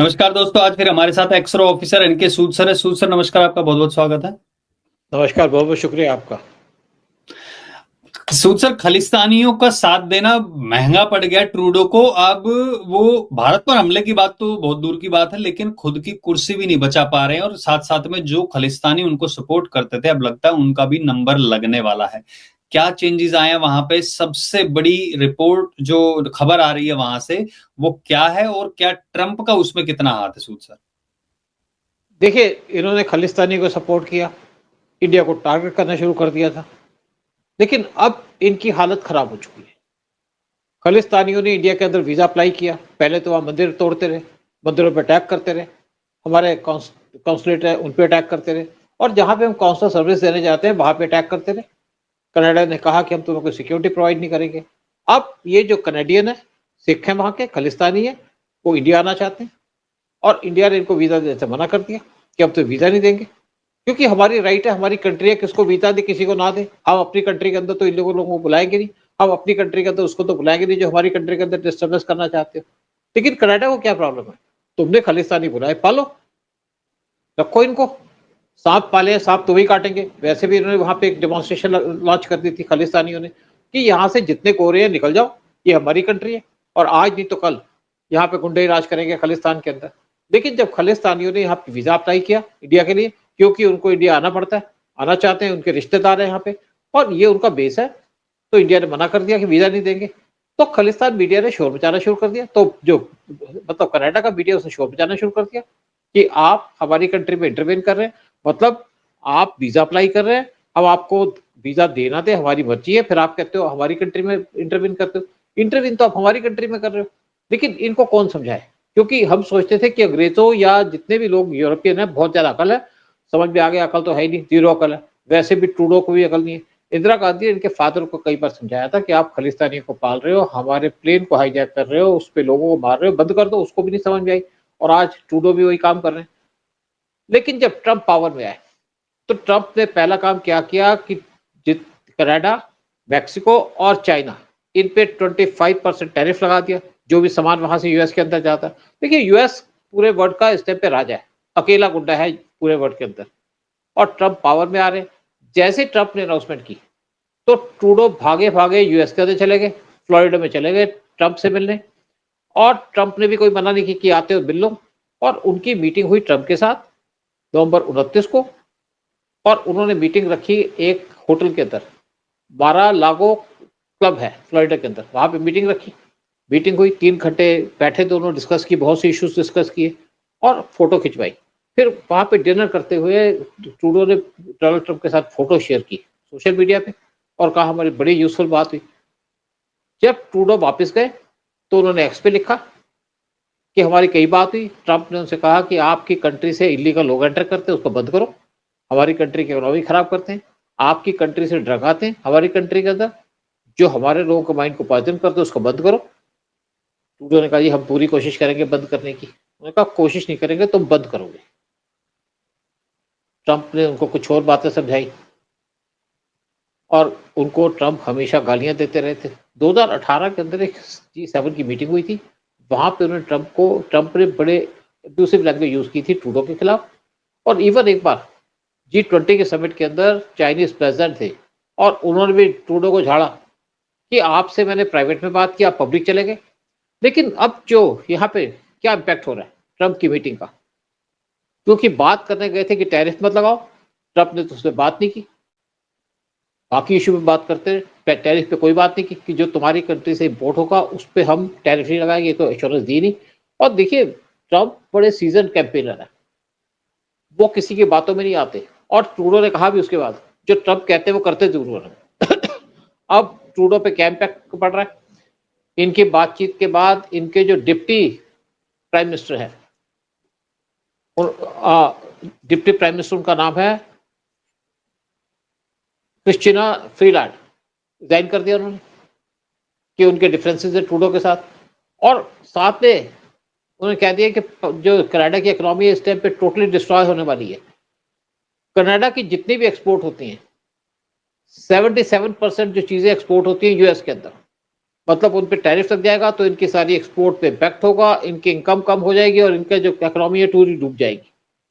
नमस्कार दोस्तों, आज फिर हमारे साथ एक्सरो ऑफिसर एनके सूद सर है। सूद सर नमस्कार, आपका बहुत बहुत स्वागत है। नमस्कार, बहुत बहुत शुक्रिया आपका। सूद सर, खालिस्तानियों का साथ देना महंगा पड़ गया ट्रूडो को। अब वो भारत पर हमले की बात तो बहुत दूर की बात है, लेकिन खुद की कुर्सी भी नहीं बचा पा रहे हैं, और साथ साथ में जो खालिस्तानी उनको सपोर्ट करते थे, अब लगता है उनका भी नंबर लगने वाला है। क्या चेंजेस आए हैं वहां पे? सबसे बड़ी रिपोर्ट जो खबर आ रही है वहां से, वो क्या है, और क्या ट्रंप का उसमें कितना हाथ है सूद सर? देखिए, इन्होंने खालिस्तानी को सपोर्ट किया, इंडिया को टारगेट करना शुरू कर दिया था, लेकिन अब इनकी हालत खराब हो चुकी है। खालिस्तानियों ने इंडिया के अंदर वीज़ा अप्लाई किया। पहले तो वहाँ मंदिर तोड़ते रहे, मंदिरों पर अटैक करते रहे, हमारे कॉन्सुलेट है उन पर अटैक करते रहे, और जहाँ पे हम काउंसलर सर्विस देने जाते हैं वहाँ पे अटैक करते रहे। कनाडा ने कहा कि हम तुम्हें कोई सिक्योरिटी प्रोवाइड नहीं करेंगे। अब ये जो कनेडियन है, सिख है, वहाँ के खालिस्तानी है, वो इंडिया आना चाहते हैं, और इंडिया ने इनको वीज़ा देने से मना कर दिया कि हम तो वीज़ा नहीं देंगे, क्योंकि हमारी राइट है, हमारी कंट्री है, किसको वीज़ा दे किसी को ना दे। हम अपनी कंट्री के अंदर तो इन लोगों को बुलाएंगे नहीं, हम अपनी कंट्री के अंदर उसको तो बुलाएंगे नहीं जो हमारी कंट्री के अंदर डिस्टर्बेंस करना चाहते हो। लेकिन कनाडा को क्या प्रॉब्लम है? तुमने खालिस्तानी बुलाए, पालो, रखो इनको। सांप पाले, सांप तुम्हें काटेंगे। वैसे भी इन्होंने वहां पे एक डेमोन्स्ट्रेशन लॉन्च कर दी थी खालिस्तानियों ने कि यहाँ से जितने गोरे हैं निकल जाओ, ये हमारी कंट्री है, और आज नहीं तो कल यहाँ पे गुंडे राज करेंगे खालिस्तान के अंदर। लेकिन जब खालिस्तानियों ने यहाँ पे वीजा अप्लाई किया इंडिया के लिए, क्योंकि उनको इंडिया आना पड़ता है, आना चाहते हैं, उनके रिश्तेदार है यहाँ पे और ये उनका बेस है, तो इंडिया ने मना कर दिया कि वीजा नहीं देंगे। तो खालिस्तान मीडिया ने शोर मचाना शुरू कर दिया। तो जो मतलब कनाडा का मीडिया उसने शोर मचाना शुरू कर दिया कि आप हमारी कंट्री में इंटरवेन कर रहे हैं, मतलब आप वीजा अप्लाई कर रहे हैं, अब आपको वीजा देना दे, हमारी मर्जी है, फिर आप कहते हो हमारी कंट्री में इंटरवेन करते हो। इंटरवेन तो आप हमारी कंट्री में कर रहे हो। लेकिन इनको कौन समझाए, क्योंकि हम सोचते थे कि अंग्रेजों या जितने भी लोग यूरोपियन है बहुत ज्यादा अकल है, समझ में आ गया, अकल तो है ही नहीं, जीरो अकल है। वैसे भी ट्रूडो को भी अकल नहीं है। इंदिरा गांधी ने इनके फादर को कई बार समझाया था कि आप खालिस्तानियों को पाल रहे हो, हमारे प्लेन को हाईजैक कर रहे हो, उस पर लोगों को मार रहे हो, बंद कर दो। उसको भी नहीं समझ में आई, और आज ट्रूडो भी वही काम कर रहे हैं। लेकिन जब ट्रंप पावर में आए तो ट्रंप ने पहला काम क्या किया कि कनाडा, मैक्सिको और चाइना, इन पे 25% टैरिफ लगा दिया, जो भी सामान वहां से यूएस के अंदर जाता है। देखिए, यूएस पूरे वर्ल्ड का इस टाइम पे राजा है, अकेला गुंडा है पूरे वर्ल्ड के अंदर, और ट्रंप पावर में आ रहे। जैसे ट्रंप ने अनाउंसमेंट की तो ट्रूडो भागे भागे यूएस के अंदर चले गए, फ्लोरिडा में चले गए ट्रंप से मिलने, और ट्रंप ने भी कोई मना नहीं की कि आते हो मिल लो। और उनकी मीटिंग हुई ट्रंप के साथ नवंबर 29 को, और उन्होंने मीटिंग रखी एक होटल के अंदर, बारा लागो क्लब है फ्लोरिडा के अंदर, वहां पे मीटिंग रखी। मीटिंग हुई, 3 घंटे बैठे, दोनों डिस्कस की, बहुत से इश्यूज डिस्कस किए, और फोटो खिंचवाई। फिर वहां पे डिनर करते हुए ट्रूडो ने डोनाल्ड ट्रंप के साथ फोटो शेयर की सोशल मीडिया पे, और कहा हमारी बड़ी यूजफुल बात हुई। जब ट्रूडो वापस गए तो उन्होंने एक्स पे लिखा कि हमारी कई बात हुई। ट्रंप ने उनसे कहा कि आपकी कंट्री से इलीगल लोग एंटर करते हैं, उसको बंद करो, हमारी कंट्री की इकोनॉमी खराब करते हैं, आपकी कंट्री से ड्रग आते हैं हमारी कंट्री के अंदर, जो हमारे लोगों के माइंड को पॉइजन करते हैं, उसको बंद करो। ट्रूडो ने कहा जी हम पूरी कोशिश करेंगे बंद करने की। उन्होंने कहा कोशिश नहीं करेंगे, तुम बंद करोगे। ट्रंप ने उनको कुछ और बातें समझाई, और उनको ट्रंप हमेशा गालियां देते रहे थे। 2018 के अंदर एक G7 की मीटिंग हुई थी, वहां पे उन्होंने ट्रंप ने बड़े एब्यूसिव लैंग्वेज यूज की थी ट्रूडो के खिलाफ। और इवन एक बार G20 के समिट के अंदर चाइनीज प्रेसिडेंट थे, और उन्होंने भी ट्रूडो को झाड़ा कि आपसे मैंने प्राइवेट में बात की, आप पब्लिक चले गए। लेकिन अब जो यहाँ पे क्या इम्पैक्ट हो रहा है ट्रंप की मीटिंग का, क्योंकि बात करने गए थे कि टैरिफ मत लगाओ, ट्रंप ने तो उसमें बात नहीं की, बाकी इशू में बात करते रहे, टैरिफ पे कोई बात नहीं की कि जो तुम्हारी कंट्री से इम्पोर्ट होगा उस पर हम टैरिफ नहीं लगाएंगे, तो एश्योरेंस दी नहीं। और देखिए, ट्रंप बड़े सीजन कैंपेनर है, वो किसी की बातों में नहीं आते, और ट्रूडो ने कहा भी उसके बाद जो ट्रंप कहते हैं वो करते जरूर है। अब ट्रूडो पे क्या इम्पैक्ट पड़ रहा है? इनकी बातचीत के बाद इनके जो डिप्टी प्राइम मिनिस्टर है, डिप्टी प्राइम मिनिस्टर उनका नाम है क्रिस्टिना फ्रीलैंड, रिजाइन कर दिया उन्होंने कि उनके डिफरेंसेस है ट्रूडो के साथ। और साथ में उन्होंने कह दिया कि जो कनाडा की इकोनॉमी है इस टाइम पे टोटली डिस्ट्रॉय होने वाली है। कनाडा की जितनी भी एक्सपोर्ट होती हैं, 77% जो चीजें एक्सपोर्ट होती हैं यूएस के अंदर, मतलब उन पे टैरिफ लग जाएगा तो इनकी सारी एक्सपोर्ट पे इम्पैक्ट होगा, इनकी इनकम कम हो जाएगी और इनका जो इकोनॉमी है पूरी डूब जाएगी।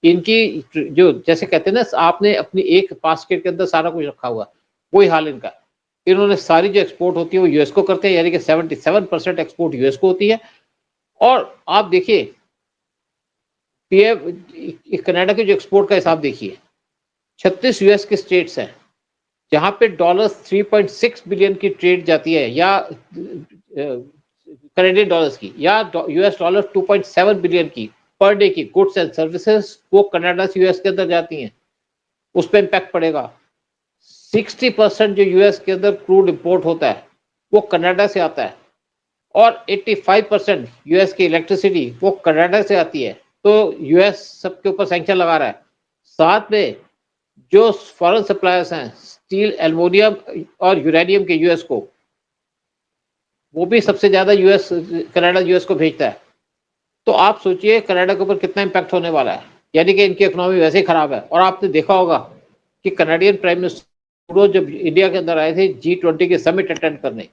इनकी जो जैसे कहते हैं ना, आपने अपनी एक बास्केट के अंदर सारा कुछ रखा हुआ, वही हाल इनका। इन्होंने सारी जो एक्सपोर्ट होती है वो यूएस को करते हैं, यानी कि 77% एक्सपोर्ट यूएस को होती है। और आप देखिए पीएम कनाडा के जो एक्सपोर्ट का हिसाब देखिए, 36 यूएस के स्टेट्स हैं जहां पे $3.6 बिलियन की ट्रेड जाती है, या कनेडियन डॉलर्स की, या यूएस डॉलर 2.7 बिलियन की पर डे की गुड्स एंड सर्विसेज वो कनाडा से यूएस के अंदर जाती हैं, उस पर इम्पैक्ट पड़ेगा। 60% जो यूएस के अंदर क्रूड इंपोर्ट होता है वो कनाडा से आता है, और 85% यूएस की इलेक्ट्रिसिटी वो कनाडा से आती है। तो यूएस सबके ऊपर सैंक्शन लगा रहा है। साथ में जो फॉरेन सप्लायर्स हैं स्टील, एल्युमिनियम और यूरेनियम के यूएस को, वो भी सबसे ज्यादा यूएस, कनाडा यूएस को भेजता है। तो आप सोचिए कनाडा के ऊपर कितना इम्पैक्ट होने वाला है, यानी कि इनकी इकोनॉमी वैसे ही खराब है। और आपने देखा होगा कि कनाडियन प्राइम मिनिस्टर जब इंडिया के अंदर आए थे G20 के समिट अटेंड करने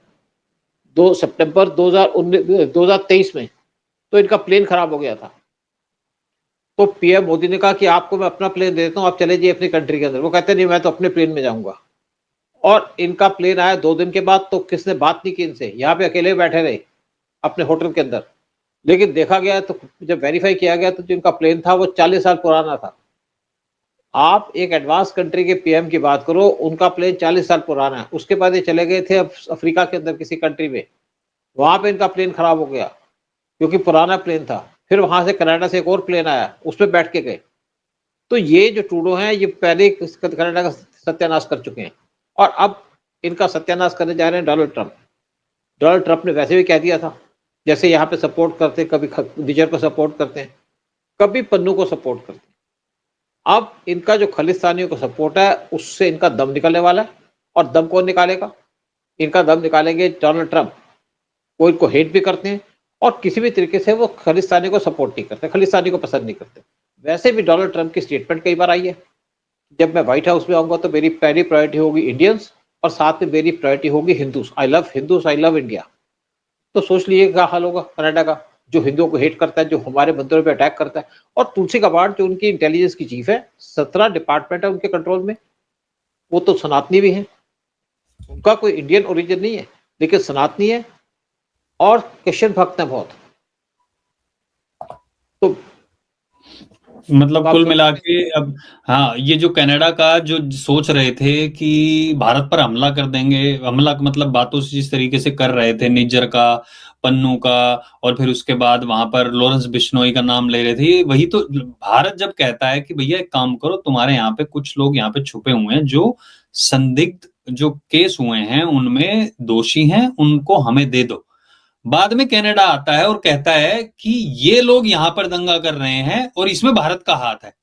2 सितंबर 2023 में, तो इनका प्लेन खराब हो गया था। तो पीएम मोदी ने कहा कि आपको मैं अपना प्लेन दे देता हूँ, आप चले जाइए अपनी कंट्री के अंदर। वो कहते नहीं, मैं तो अपने प्लेन में जाऊंगा। और इनका प्लेन आया 2 दिन के बाद, तो किसने बात नहीं की इनसे, यहाँ पे अकेले बैठे रहे अपने होटल के अंदर। लेकिन देखा गया तो जब वेरीफाई किया गया तो जो इनका प्लेन था वो 40 साल पुराना था। आप एक एडवांस कंट्री के पीएम की बात करो, उनका प्लेन 40 साल पुराना है। उसके बाद ये चले गए थे अफ्रीका के अंदर किसी कंट्री में, वहां पे इनका प्लेन खराब हो गया क्योंकि पुराना प्लेन था। फिर वहां से कनाडा से एक और प्लेन आया, उस पर बैठ के गए। तो ये जो ट्रूडो हैं ये पहले कनाडा का सत्यानाश कर चुके हैं, और अब इनका सत्यानाश करने जा रहे हैं डोनाल्ड ट्रंप। डोनाल्ड ट्रंप ने वैसे भी कह दिया था, जैसे यहाँ पे सपोर्ट करते हैं, कभी निजर को सपोर्ट करते हैं, कभी पन्नू को सपोर्ट करते हैं। अब इनका जो खालिस्तानियों को सपोर्ट है उससे इनका दम निकलने वाला है। और दम कौन निकालेगा? इनका दम निकालेंगे डोनाल्ड ट्रंप। वो इनको हेट भी करते हैं और किसी भी तरीके से वो खालिस्तानी को सपोर्ट नहीं करते, खालिस्तानी को पसंद नहीं करते। वैसे भी डोनाल्ड ट्रंप की स्टेटमेंट कई बार आई है, जब मैं व्हाइट हाउस में आऊंगा तो मेरी पहली प्रायोरिटी होगी इंडियंस, और साथ में मेरी प्रायोरिटी होगी Hindus. I love Hindus, I love India. तो सोच लीजिए क्या हाल होगा कनाडा का, जो हिंदुओं को हेट करता है, जो हमारे मंदिरों पे अटैक करता है। और तुलसी गबार्ड जो उनकी इंटेलिजेंस की चीफ है, 17 डिपार्टमेंट है उनके कंट्रोल में, वो तो सनातनी भी है, उनका कोई इंडियन ओरिजिन नहीं है, लेकिन सनातनी है और क्रिश्चियन भक्त है बहुत। तो मतलब आप कुल सोच, मिला के अब, हाँ, ये जो कनाडा का जो सोच रहे थे कि भारत पर हमला कर देंगे, हमला का मतलब बातों से जिस तरीके से कर रहे थे, निज्जर का, पन्नू का, और फिर उसके बाद वहां पर लॉरेंस बिश्नोई का नाम ले रहे थे, वही तो भारत जब कहता है कि भैया एक काम करो, तुम्हारे यहाँ पे कुछ लोग यहाँ पे छुपे हुए हैं जो संदिग्ध जो केस हुए हैं उनमें दोषी हैं, उनको हमें दे दो। बाद में कनाडा आता है और कहता है कि ये लोग यहां पर दंगा कर रहे हैं और इसमें भारत का हाथ है।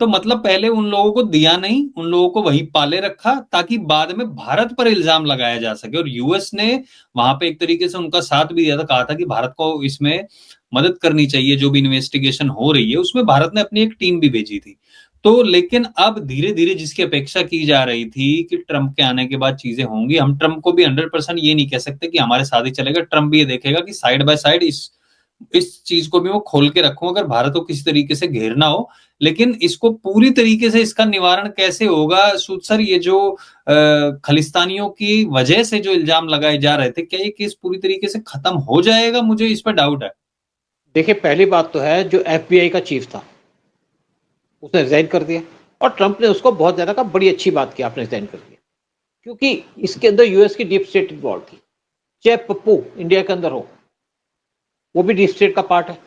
तो मतलब पहले उन लोगों को दिया नहीं, उन लोगों को वहीं पाले रखा ताकि बाद में भारत पर इल्जाम लगाया जा सके। और यूएस ने वहां पे एक तरीके से उनका साथ भी दिया था, कहा था कि भारत को इसमें मदद करनी चाहिए, जो भी इन्वेस्टिगेशन हो रही है उसमें भारत ने अपनी एक टीम भी भेजी थी। तो लेकिन अब धीरे धीरे जिसकी अपेक्षा की जा रही थी कि ट्रंप के आने के बाद चीजें होंगी, हम ट्रंप को भी 100% ये नहीं कह सकते कि हमारे साथ ही चलेगा। ट्रंप भी ये देखेगा कि साइड बाय साइड इस चीज को भी वो खोल के रखूं, अगर भारत को किसी तरीके से घेरना हो। लेकिन इसको पूरी तरीके से इसका निवारण कैसे होगा सूद सर, ये जो खालिस्तानियों की वजह से जो इल्जाम लगाए जा रहे थे, क्या ये केस पूरी तरीके से खत्म हो जाएगा? मुझे इस पर डाउट है। देखिए पहली बात तो है, जो एफबीआई का चीफ था उसने रिजाइन कर दिया, और ट्रंप ने उसको बहुत ज्यादा कहा बड़ी अच्छी बात की आपने रिजाइन कर दिया, क्योंकि इसके अंदर यूएस की डीप स्टेट इन्वॉल्व थी। चाहे पप्पू इंडिया के अंदर हो, वो भी डीप स्टेट का पार्ट है।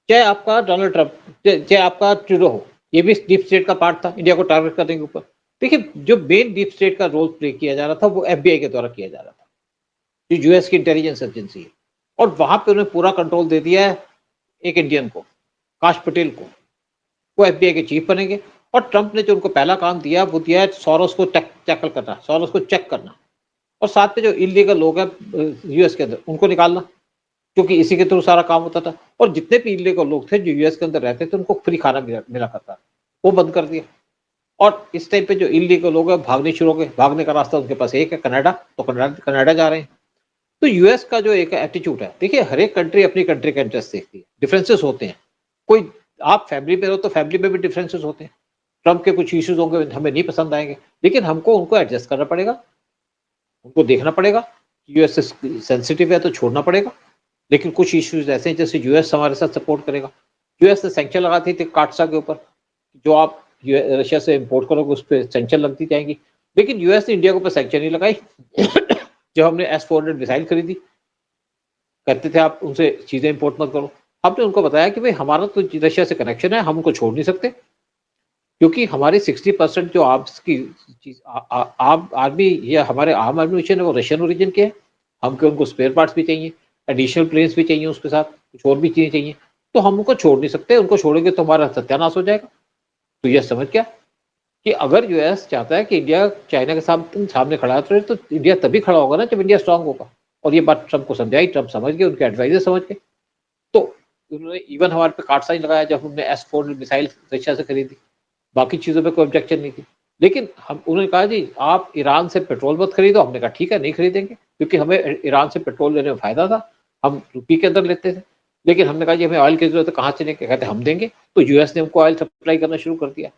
चाहे आपका डोनाल्ड ट्रंप, चाहे आपका ट्रूडो हो, ये भी डीप स्टेट का पार्ट था इंडिया को टारगेट करने के ऊपर। देखिए जो मेन डीप स्टेट का रोल प्ले किया जा रहा था वो एफबीआई के द्वारा किया जा रहा था, जो यूएस की इंटेलिजेंस एजेंसी है। और वहां पे उन्हें पूरा कंट्रोल दे दिया है एक इंडियन को, काश पटेल को। वो एफबीआई के चीफ बनेंगे। और ट्रंप ने जो उनको पहला काम दिया वो दिया है सोरोस को टैकल करना, सोरोस को चेक करना, और साथ में जो इलीगल लोग हैं यूएस के अंदर उनको निकालना, क्योंकि इसी के थ्रू सारा काम होता था। और जितने भी इलीगल लोग थे जो यूएस के अंदर रहते थे उनको फ्री खाना मिला करता, वो बंद कर दिया। और इस टाइम पे जो इलीगल लोग हैं भागने शुरू हो गए। भागने का रास्ता उनके पास एक है, कनाडा। तो कनाडा जा रहे हैं। तो यूएस का जो एक एटीट्यूड है, देखिए हर एक कंट्री अपनी कंट्री का इंटरेस्ट देखती है, डिफरेंसेस होते हैं। कोई आप फैमिली में हो तो फैमिली में भी डिफरेंसेस होते हैं। ट्रम्प के कुछ इश्यूज होंगे हमें नहीं पसंद आएंगे, लेकिन हमको उनको एडजस्ट करना पड़ेगा, उनको देखना पड़ेगा। यूएस सेंसिटिव है तो छोड़ना पड़ेगा, लेकिन कुछ इश्यूज ऐसे हैं जैसे यूएस हमारे साथ सपोर्ट करेगा। यूएस ने सैंक्शन लगाती थी काटसा के ऊपर, जो आप रशिया से इंपोर्ट करोगे उस पर सैंक्शन लगती जाएंगी, लेकिन यूएस ने इंडिया के ऊपर सैंक्शन नहीं लगाई। जब हमने S-400 मिसाइल खरीदी, कहते थे आप उनसे चीजें इंपोर्ट मत करो, हमने उनको बताया कि भाई हमारा तो रशिया से कनेक्शन है, हम उनको छोड़ नहीं सकते, क्योंकि हमारी 60% जो आर्म्स की चीज आर्म आर्मी या हमारे आर्म एम्यूनिशन है वो रशियन ओरिजिन के हैं। हमको उनको स्पेयर पार्ट्स भी चाहिए, एडिशनल प्लेन्स भी चाहिए, उसके साथ कुछ और भी चीजें चाहिए, तो हम उनको छोड़ नहीं सकते। उनको छोड़ेंगे तो हमारा सत्यानाश हो जाएगा। तो यह समझ गया कि अगर यूएस चाहता है कि इंडिया चाइना के सामने खड़ा है, तो इंडिया तभी खड़ा होगा ना जब इंडिया स्ट्रांग होगा। और ये बात ट्रम्प को समझाई, ट्रम्प समझ गए, उनके एडवाइजर समझ गए। तो उन्होंने इवन हमारे पे कार्ड साइन लगाया जब हमने S-400 मिसाइल रशिया से खरीदी। बाकी चीजों पे कोई ऑब्जेक्शन नहीं थी, लेकिन हम उन्होंने कहा जी आप ईरान से पेट्रोल मत खरीदो। हमने कहा ठीक है, नहीं खरीदेंगे, क्योंकि हमें ईरान से पेट्रोल लेने में फायदा था, हम रुपये के अंदर लेते थे। लेकिन हमने कहा जी हमें ऑयल की जरूरत है, कहाँ से लेंगे? कहते हम देंगे। तो यूएस ने हमको ऑयल सप्लाई करना शुरू कर दिया।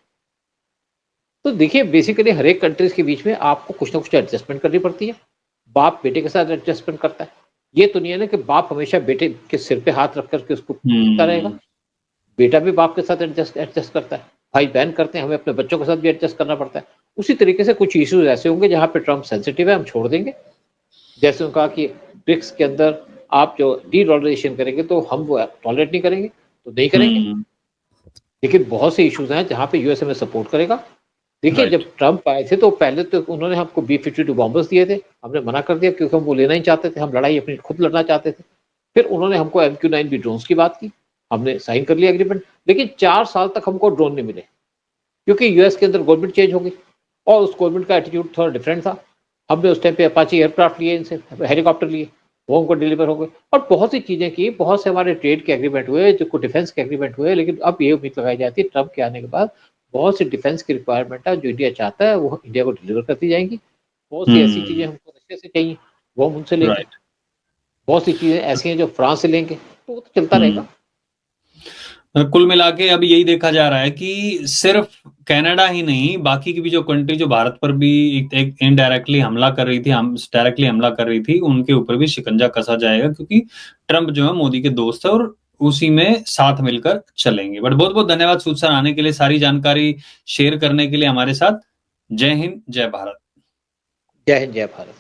तो देखिए बेसिकली हर एक कंट्रीज के बीच में आपको कुछ ना कुछ एडजस्टमेंट करनी पड़ती है। बाप बेटे के साथ एडजस्टमेंट करता है। ये तो नहीं है ना कि बाप हमेशा बेटे के सिर पे हाथ रख करके उसको पीटता रहेगा। बेटा भी बाप के साथ एडजस्ट करता है, भाई बहन करते हैं, हमें अपने बच्चों के साथ भी एडजस्ट करना पड़ता है। उसी तरीके से कुछ इश्यूज ऐसे होंगे जहां पे ट्रम्प सेंसिटिव है, हम छोड़ देंगे। जैसे उन्होंने कहा कि ब्रिक्स के अंदर आप जो डी-डॉलराइजेशन करेंगे तो हम वो टॉलरेट नहीं करेंगे, तो नहीं करेंगे। लेकिन बहुत से इश्यूज हैं जहां पे यूएस हमें सपोर्ट करेगा। देखिए जब ट्रम्प आए थे तो पहले तो उन्होंने हमको B-52 बॉम्बर्स दिए थे, हमने मना कर दिया क्योंकि हम वो लेना ही चाहते थे, हम लड़ाई अपनी खुद लड़ना चाहते थे। फिर उन्होंने हमको MQ-9B ड्रोन्स की बात की, हमने साइन कर लिया एग्रीमेंट, लेकिन 4 साल तक हमको ड्रोन नहीं मिले, क्योंकि यूएस के अंदर गवर्नमेंट चेंज हो गई और उस गवर्नमेंट का एटीट्यूड थोड़ा डिफरेंट था। हमने उस टाइम पे अपाची एयरक्राफ्ट लिए, इनसे हेलीकॉप्टर लिए, वो हमको डिलीवर हो गए और बहुत सी चीजें की, बहुत से हमारे ट्रेड के एग्रीमेंट हुए, जो डिफेंस के एग्रीमेंट हुए। लेकिन अब ये उम्मीद लगाई जाती है ट्रम्प के आने के बाद बहुत सी डिफेंस की रिक्वायरमेंट है जो इंडिया चाहता है वो इंडिया को डिलीवर करती जाएंगी। बहुत सी ऐसी चीजें हमको रशिया से चाहिए वो हम उनसे लेंगे। बहुत सी चीजें ऐसी हैं जो फ्रांस से लेंगे, तो वो तो चलता रहेगा। कुल मिला के अब यही देखा जा रहा है कि सिर्फ कनाडा ही नहीं, बाकी की भी जो कंट्री जो भारत पर भी एक इनडायरेक्टली हमला कर रही थी, हम डायरेक्टली हमला कर रही थी, उनके ऊपर भी शिकंजा कसा जाएगा, क्योंकि ट्रम्प जो है मोदी के दोस्त है और उसी में साथ मिलकर चलेंगे। बट बहुत बहुत धन्यवाद सूद सर आने के लिए, सारी जानकारी शेयर करने के लिए हमारे साथ। जय हिंद, जय भारत। जय हिंद, जय भारत।